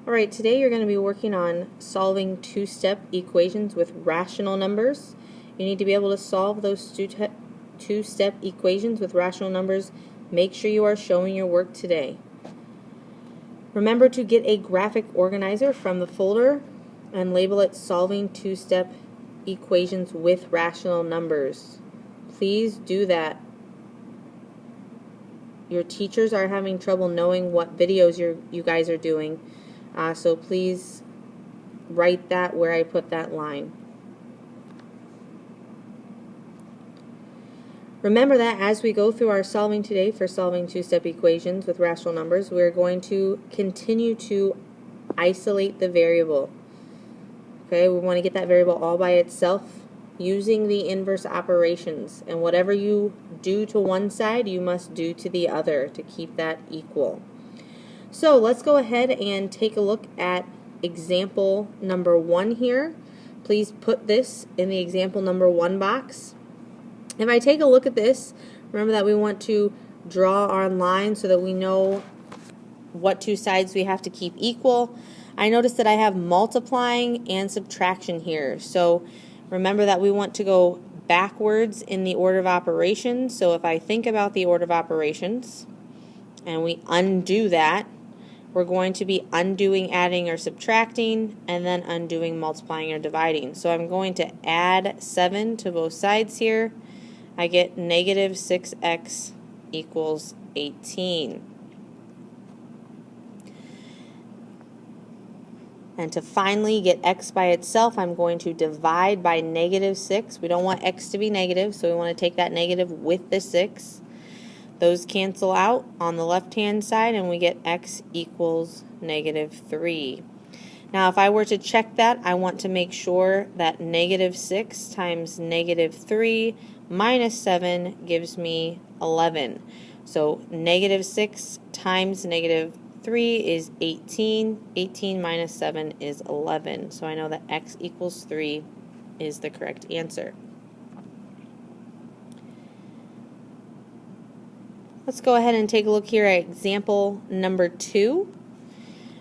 Alright, today you're going to be working on solving two-step equations with rational numbers. You need to be able to solve those two-step equations with rational numbers. Make sure you are showing your work today. Remember to get a graphic organizer from the folder and label it Solving Two-Step Equations with Rational Numbers. Please do that. Your teachers are having trouble knowing what videos you guys are doing. So please write that where I put that line. Remember that as we go through our solving today for solving two-step equations with rational numbers, we're going to continue to isolate the variable. Okay, we want to get that variable all by itself using the inverse operations. And whatever you do to one side, you must do to the other to keep that equal. So let's go ahead and take a look at example number 1 here. Please put this in the example number 1 box. If I take a look at this, remember that we want to draw our line so that we know what two sides we have to keep equal. I notice that I have multiplying and subtraction here. So remember that we want to go backwards in the order of operations. So if I think about the order of operations and we undo that, we're going to be undoing adding or subtracting and then undoing multiplying or dividing. So I'm going to add 7 to both sides here. I get negative 6x equals 18. And to finally get x by itself, I'm going to divide by negative 6. We don't want x to be negative, so we want to take that negative with the 6. Those cancel out on the left-hand side, and we get x equals negative 3. Now, if I were to check that, I want to make sure that negative 6 times negative 3 minus 7 gives me 11. So negative 6 times negative 3 is 18. 18 minus 7 is 11. So I know that x equals 3 is the correct answer. Let's go ahead and take a look here at example number 2.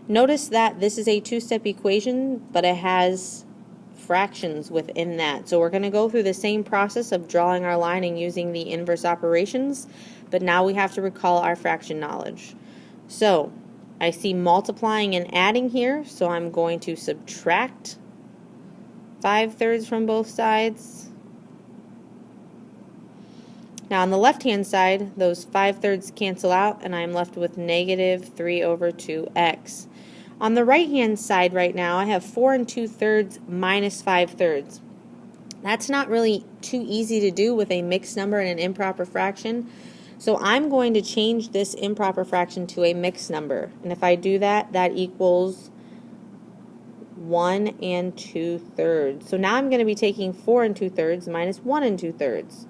Notice that this is a two-step equation, but it has fractions within that. So we're going to go through the same process of drawing our line and using the inverse operations, but now we have to recall our fraction knowledge. So I see multiplying and adding here, so I'm going to subtract 5/3 from both sides. Now on the left-hand side, those 5/3 cancel out, and I'm left with negative 3 over 2x. On the right-hand side right now, I have 4 2/3 minus 5/3. That's not really too easy to do with a mixed number and an improper fraction. So I'm going to change this improper fraction to a mixed number. And if I do that, that equals 1 2/3. So now I'm going to be taking 4 2/3 minus 1 2/3.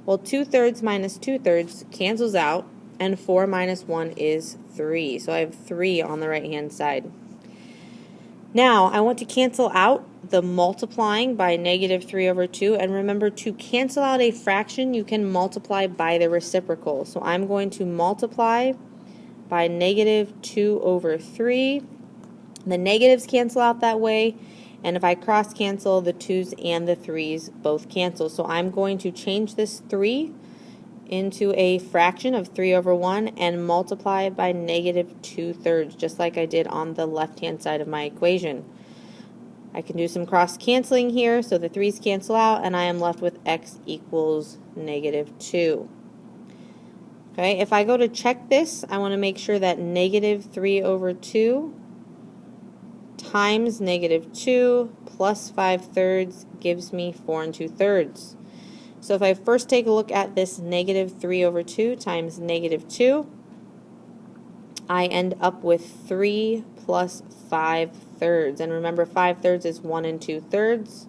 Well, 2/3 minus 2/3 cancels out, and 4 minus 1 is 3. So I have 3 on the right-hand side. Now, I want to cancel out the multiplying by negative 3 over 2. And remember, to cancel out a fraction, you can multiply by the reciprocal. So I'm going to multiply by negative 2 over 3. The negatives cancel out that way. And if I cross cancel, the 2's and the 3's both cancel. So I'm going to change this 3 into a fraction of 3 over 1 and multiply it by negative 2/3, just like I did on the left-hand side of my equation. I can do some cross canceling here, so the 3's cancel out, and I am left with x equals negative 2. Okay, if I go to check this, I want to make sure that negative 3 over 2 times negative 2 plus 5/3 gives me 4 2/3. So if I first take a look at this negative 3 over 2 times negative 2, I end up with 3 plus 5/3. And remember, 5/3 is 1 2/3.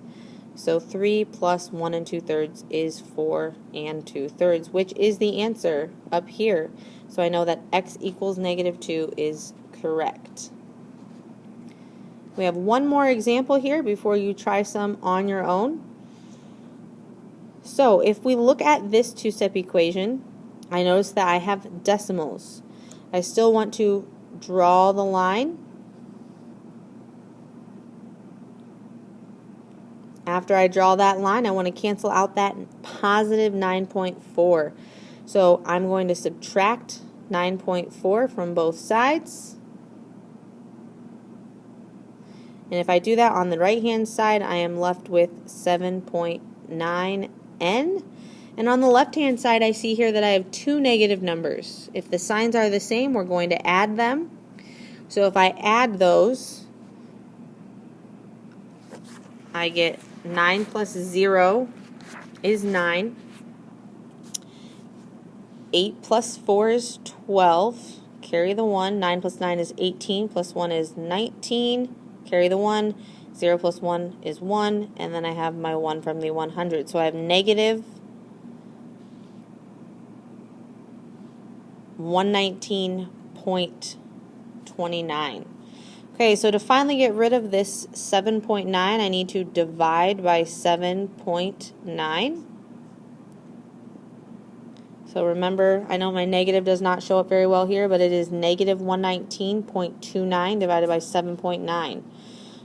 So 3 plus 1 2/3 is 4 2/3, which is the answer up here. So I know that x equals negative 2 is correct. We have one more example here before you try some on your own. So if we look at this two-step equation, I notice that I have decimals. I still want to draw the line After I draw that line, I want to cancel out that positive 9.4. So I'm going to subtract 9.4 from both sides. And if I do that on the right-hand side, I am left with 7.9n. And on the left-hand side, I see here that I have two negative numbers. If the signs are the same, we're going to add them. So if I add those, I get 9 plus 0 is 9. 8 plus 4 is 12. Carry the 1. 9 plus 9 is 18. Plus 1 is 19. Carry the 1. 0 plus 1 is 1. And then I have my 1 from the 100. So I have negative 119.29. Okay, so to finally get rid of this 7.9, I need to divide by 7.9. So remember, I know my negative does not show up very well here, but it is negative 119.29 divided by 7.9.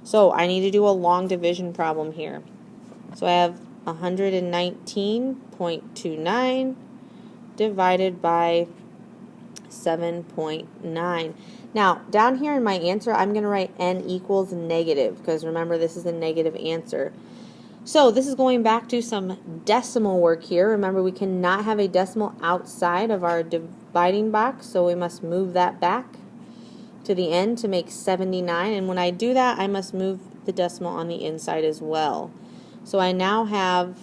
So I need to do a long division problem here. So I have 119.29 divided by 7.9. Now, down here in my answer, I'm going to write n equals negative, because remember, this is a negative answer. So this is going back to some decimal work here. Remember, we cannot have a decimal outside of our dividing box, so we must move that back to the end to make 79. And when I do that, I must move the decimal on the inside as well. So I now have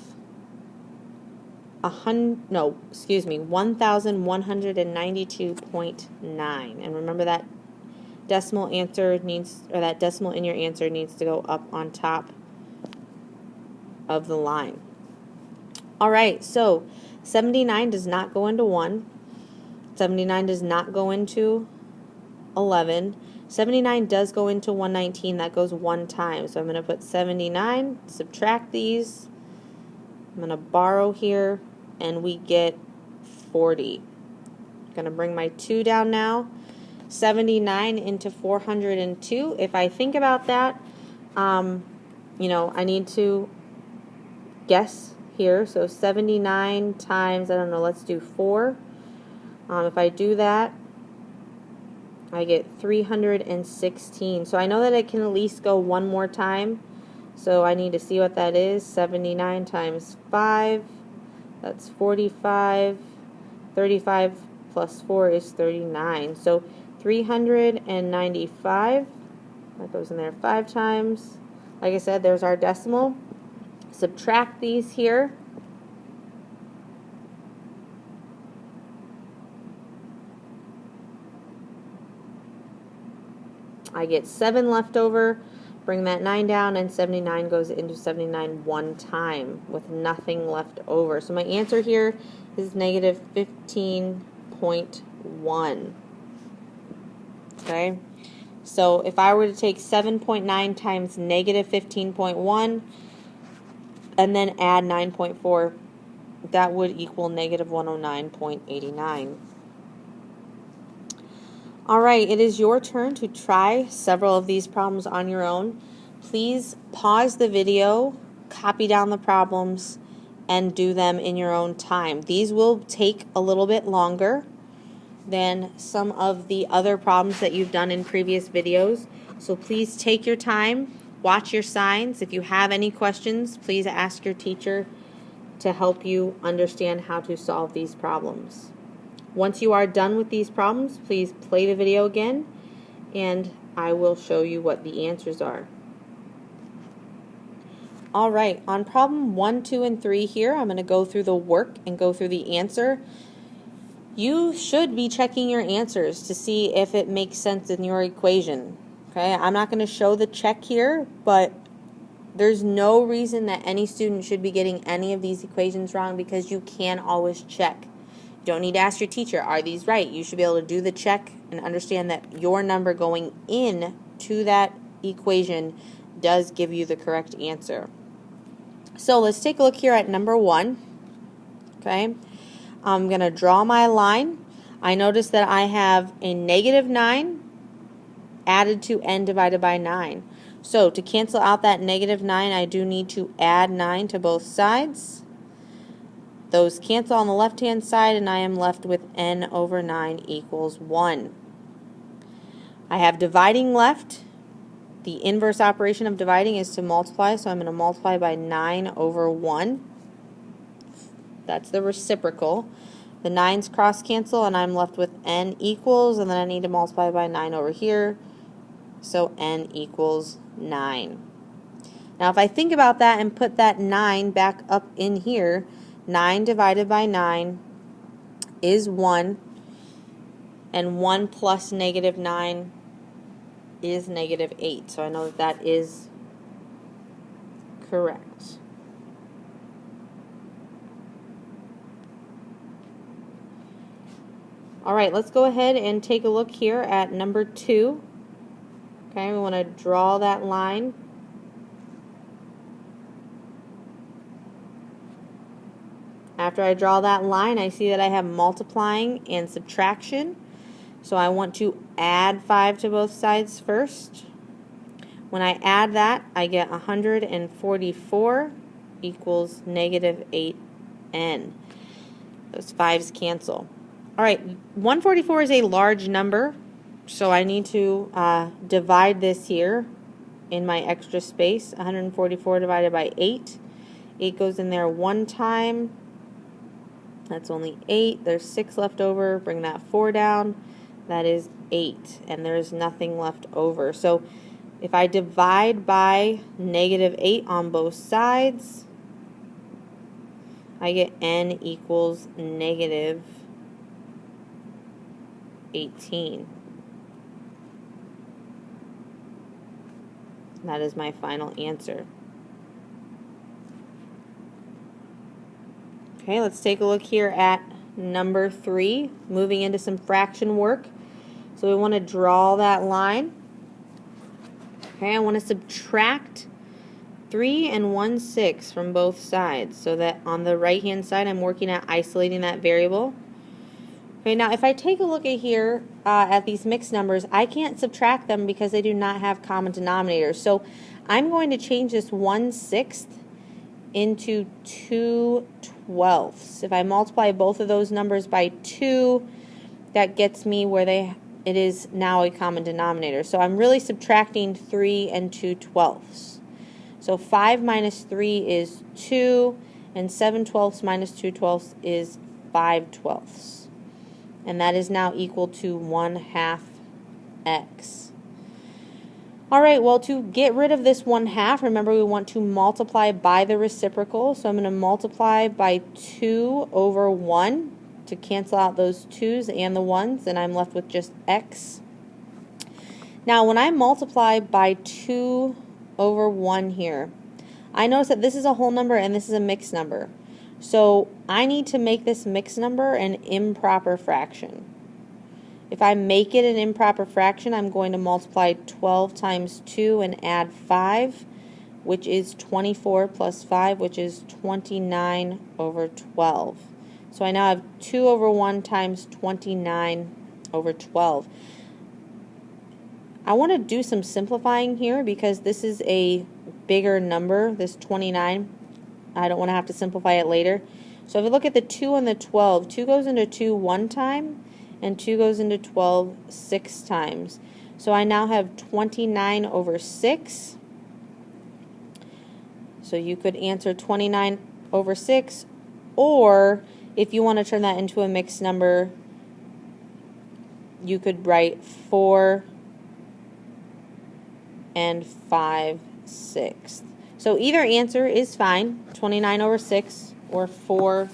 1,192.9. And remember, that decimal answer needs, or that decimal in your answer needs to go up on top of the line. Alright, so 79 does not go into 1. 79 does not go into 11. 79 does go into 119. That goes one time. So I'm going to put 79, subtract these. I'm going to borrow here, and we get 40. I'm going to bring my 2 down now. 79 into 402. If I think about that, I need to guess here. So 79 times, I don't know, let's do 4. If I do that, I get 316. So I know that it can at least go one more time. So I need to see what that is. 79 times 5, that's 45. 35 plus 4 is 39. So 395, that goes in there 5 times. Like I said, there's our decimal. Subtract these here. I get 7 left over. Bring that 9 down, and 79 goes into 79 one time with nothing left over. So my answer here is negative 15.1. Okay? So if I were to take 7.9 times negative 15.1 and then add 9.4, that would equal negative 109.89. Alright, it is your turn to try several of these problems on your own. Please pause the video, copy down the problems, and do them in your own time. These will take a little bit longer than some of the other problems that you've done in previous videos. So please take your time, watch your signs. If you have any questions, please ask your teacher to help you understand how to solve these problems. Once you are done with these problems, please play the video again, and I will show you what the answers are. Alright, on problem 1, 2, and 3 here, I'm going to go through the work and go through the answer. You should be checking your answers to see if it makes sense in your equation. Okay, I'm not going to show the check here, but there's no reason that any student should be getting any of these equations wrong, because you can always check. You don't need to ask your teacher, are these right? You should be able to do the check and understand that your number going in to that equation does give you the correct answer. So let's take a look here at number 1. Okay, I'm going to draw my line. I notice that I have a negative 9 added to n divided by 9. So to cancel out that negative 9, I do need to add 9 to both sides. Those cancel on the left-hand side, and I am left with n over 9 equals 1. I have dividing left. The inverse operation of dividing is to multiply, so I'm going to multiply by 9 over 1. That's the reciprocal. The 9's cross cancel, and I'm left with n equals, and then I need to multiply by 9 over here, so n equals 9. Now if I think about that and put that 9 back up in here, 9 divided by 9 is 1, and 1 plus negative 9 is negative 8. So I know that that is correct. All right, let's go ahead and take a look here at number 2. Okay, we want to draw that line. After I draw that line, I see that I have multiplying and subtraction. So I want to add 5 to both sides first. When I add that, I get 144 equals negative 8n. Those 5's cancel. All right, 144 is a large number, so I need to divide this here in my extra space. 144 divided by 8. 8 goes in there one time. That's only 8. There's 6 left over. Bring that 4 down. That is 8, and there's nothing left over. So if I divide by negative 8 on both sides, I get n equals negative 18. That is my final answer. Okay, let's take a look here at number 3, moving into some fraction work. So we want to draw that line. Okay, I want to subtract 3 and 1/6 from both sides, so that on the right hand side I'm working at isolating that variable. Okay, now if I take a look at here at these mixed numbers, I can't subtract them because they do not have common denominators. So I'm going to change this 1/6 into 2/12. If I multiply both of those numbers by 2, that gets me where it is now a common denominator. So I'm really subtracting 3 and 2/12. So 5 minus 3 is 2, and 7/12 minus 2/12 is 5/12. And that is now equal to 1/2 x. All right, well, to get rid of this 1/2, remember we want to multiply by the reciprocal. So I'm going to multiply by 2 over 1 to cancel out those 2's and the 1's, and I'm left with just x. Now, when I multiply by 2 over 1 here, I notice that this is a whole number and this is a mixed number. So I need to make this mixed number an improper fraction. If I make it an improper fraction, I'm going to multiply 12 times 2 and add 5, which is 24 plus 5, which is 29 over 12. So I now have 2 over 1 times 29 over 12. I want to do some simplifying here because this is a bigger number, this 29. I don't want to have to simplify it later. So if you look at the 2 and the 12, 2 goes into 2 one time, and 2 goes into 12 6 times. So I now have 29 over 6. So you could answer 29 over 6, or if you want to turn that into a mixed number, you could write 4 and 5/6. So either answer is fine, 29 over 6 or 4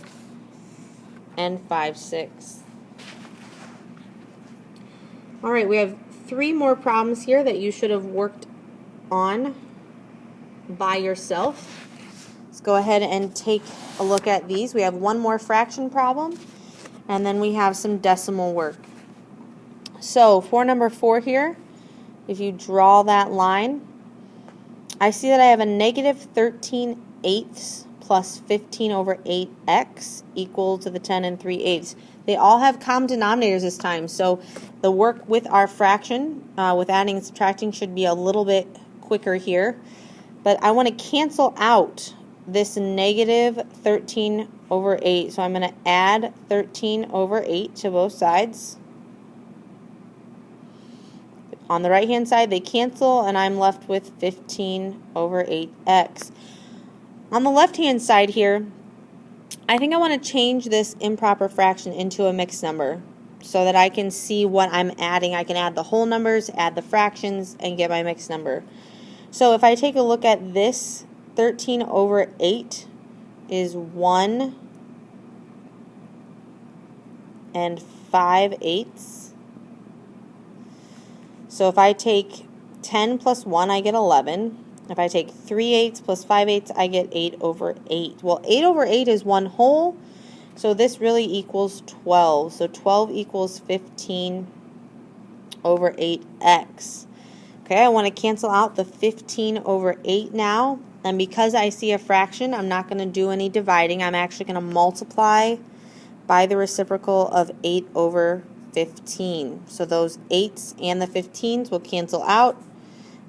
and 5/6. All right, we have 3 more problems here that you should have worked on by yourself. Let's go ahead and take a look at these. We have one more fraction problem, and then we have some decimal work. So for number 4 here, if you draw that line, I see that I have a negative 13/8 plus 15 over 8x equal to the 10 and 3/8. They all have common denominators this time, so the work with our fraction, with adding and subtracting, should be a little bit quicker here. But I want to cancel out this negative 13 over 8, so I'm going to add 13 over 8 to both sides. On the right hand side they cancel, and I'm left with 15 over 8x. On the left hand side here, I think I want to change this improper fraction into a mixed number so that I can see what I'm adding. I can add the whole numbers, add the fractions, and get my mixed number. So if I take a look at this, 13 over 8 is 1 5/8. So if I take 10 plus 1, I get 11. If I take 3/8 plus 5/8, I get 8 over 8. Well, 8 over 8 is 1 whole, so this really equals 12. So 12 equals 15 over 8x. Okay, I want to cancel out the 15 over 8 now, and because I see a fraction, I'm not going to do any dividing. I'm actually going to multiply by the reciprocal of 8 over 15. So those 8's and the 15's will cancel out.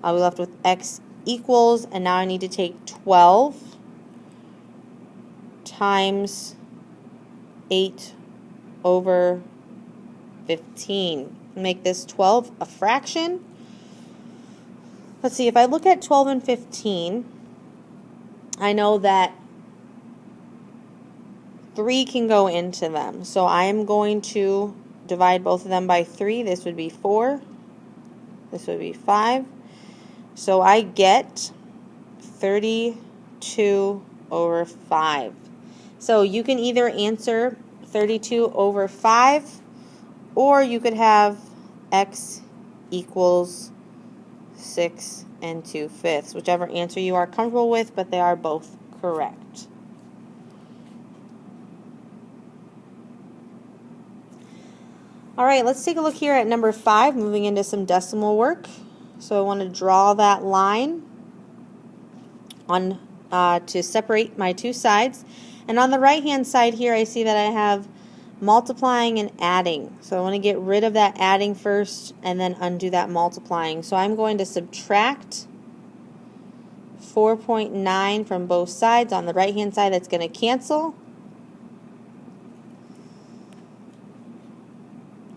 I'll be left with x equals, and now I need to take 12 times 8 over 15. Make this 12 a fraction. Let's see, if I look at 12 and 15, I know that 3 can go into them. So I'm going to divide both of them by 3. This would be 4. This would be 5. So I get 32 over 5. So you can either answer 32 over 5, or you could have x equals 6 2/5, whichever answer you are comfortable with, but they are both correct. All right, let's take a look here at number 5, moving into some decimal work. So I want to draw that line on to separate my two sides. And on the right hand side here, I see that I have multiplying and adding. So I want to get rid of that adding first and then undo that multiplying. So I'm going to subtract 4.9 from both sides. On the right hand side, that's going to cancel.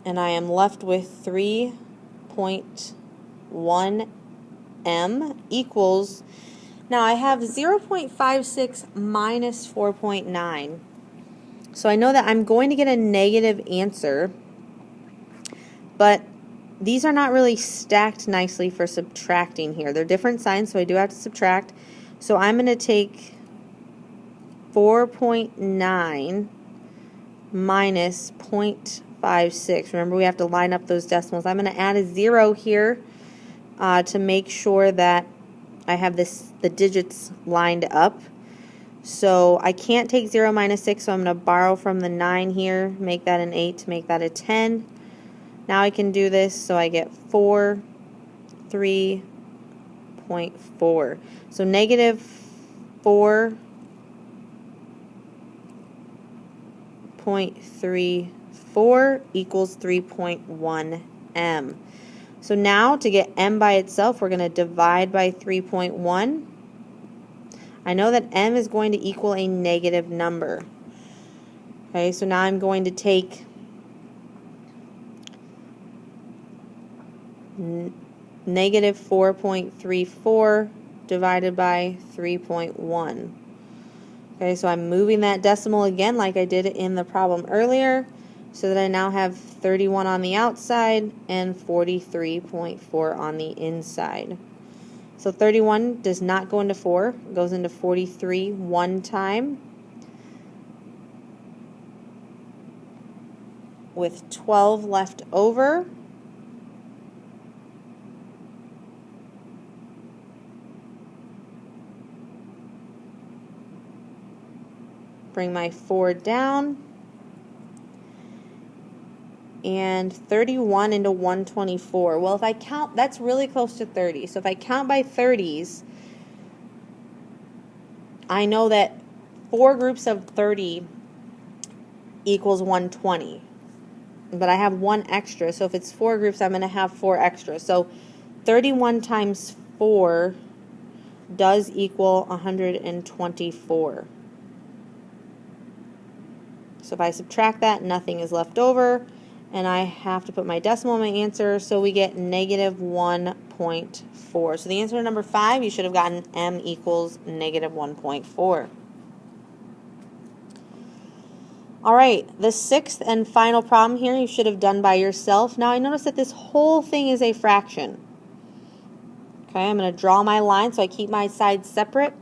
And I am left with 3.1 m equals, now I have 0.56 minus 4.9. So I know that I'm going to get a negative answer, but these are not really stacked nicely for subtracting here. They're different signs, so I do have to subtract. So I'm going to take 4.9 minus 0.56. Remember, we have to line up those decimals. I'm going to add a 0 here to make sure that I have the digits lined up. So I can't take 0 minus 6, so I'm going to borrow from the 9 here, make that an 8 to make that a 10. Now I can do this, so I get 3.4. So negative 4.34 equals 3.1 m. So now to get m by itself, we're going to divide by 3.1. I know that m is going to equal a negative number. Okay, so now I'm going to take negative 4.34 divided by 3.1. Okay, so I'm moving that decimal again like I did in the problem earlier, so that I now have 31 on the outside and 43.4 on the inside. So 31 does not go into 4, it goes into 43 one time, with 12 left over. Bring my 4 down. And 31 into 124. Well, if I count, that's really close to 30. So if I count by 30s, I know that 4 groups of 30 equals 120. But I have 1 extra, so if it's 4 groups, I'm going to have 4 extra. So 31 times 4 does equal 124. So if I subtract that, nothing is left over, and I have to put my decimal in my answer, so we get negative 1.4. So the answer to number 5, you should have gotten m equals negative 1.4. All right, the 6th and final problem here you should have done by yourself. Now I notice that this whole thing is a fraction. Okay, I'm going to draw my line so I keep my sides separate.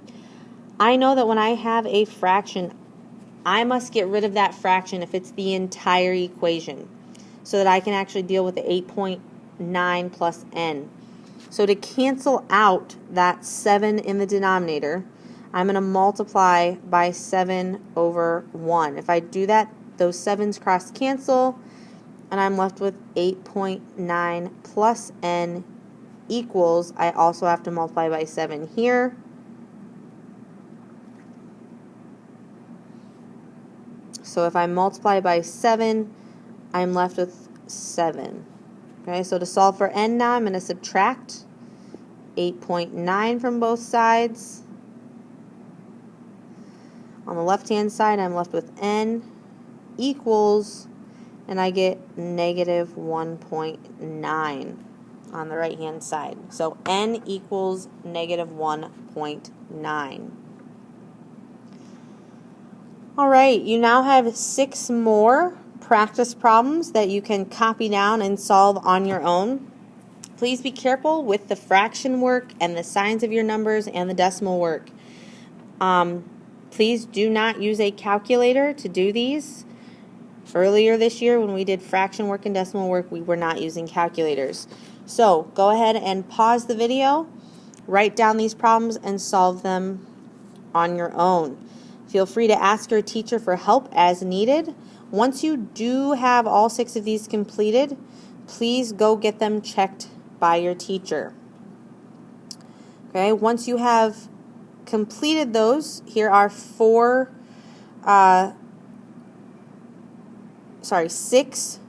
I know that when I have a fraction, I must get rid of that fraction if it's the entire equation so that I can actually deal with the 8.9 plus n. So to cancel out that 7 in the denominator, I'm going to multiply by 7 over 1. If I do that, those 7's cross cancel, and I'm left with 8.9 plus n equals, I also have to multiply by 7 here. So if I multiply by 7, I'm left with 7. Okay, so to solve for n now, I'm going to subtract 8.9 from both sides. On the left-hand side, I'm left with n equals, and I get negative 1.9 on the right-hand side. So n equals negative 1.9. All right, you now have 6 more practice problems that you can copy down and solve on your own. Please be careful with the fraction work and the signs of your numbers and the decimal work. Please do not use a calculator to do these. Earlier this year when we did fraction work and decimal work, we were not using calculators. So go ahead and pause the video, write down these problems, and solve them on your own. Feel free to ask your teacher for help as needed. Once you do have all 6 of these completed, please go get them checked by your teacher. Okay, once you have completed those, here are 6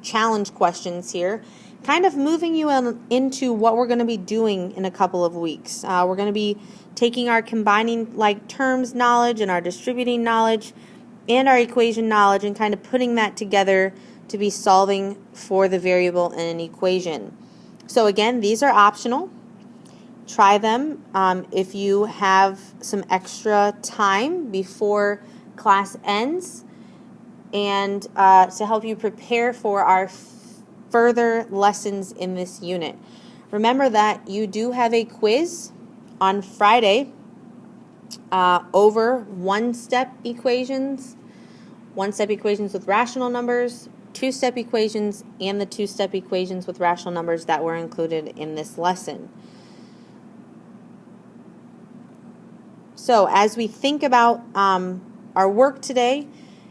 challenge questions here, kind of moving you into what we're going to be doing in a couple of weeks. We're going to be taking our combining like terms knowledge and our distributing knowledge and our equation knowledge and kind of putting that together to be solving for the variable in an equation. So again, these are optional. Try them if you have some extra time before class ends, and to help you prepare for our further lessons in this unit. Remember that you do have a quiz on Friday over one-step equations with rational numbers, two-step equations, and the two-step equations with rational numbers that were included in this lesson. So as we think about our work today,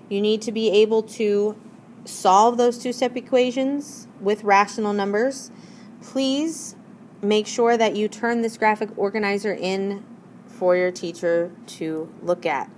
you need to be able to solve those two-step equations with rational numbers. Please make sure that you turn this graphic organizer in for your teacher to look at.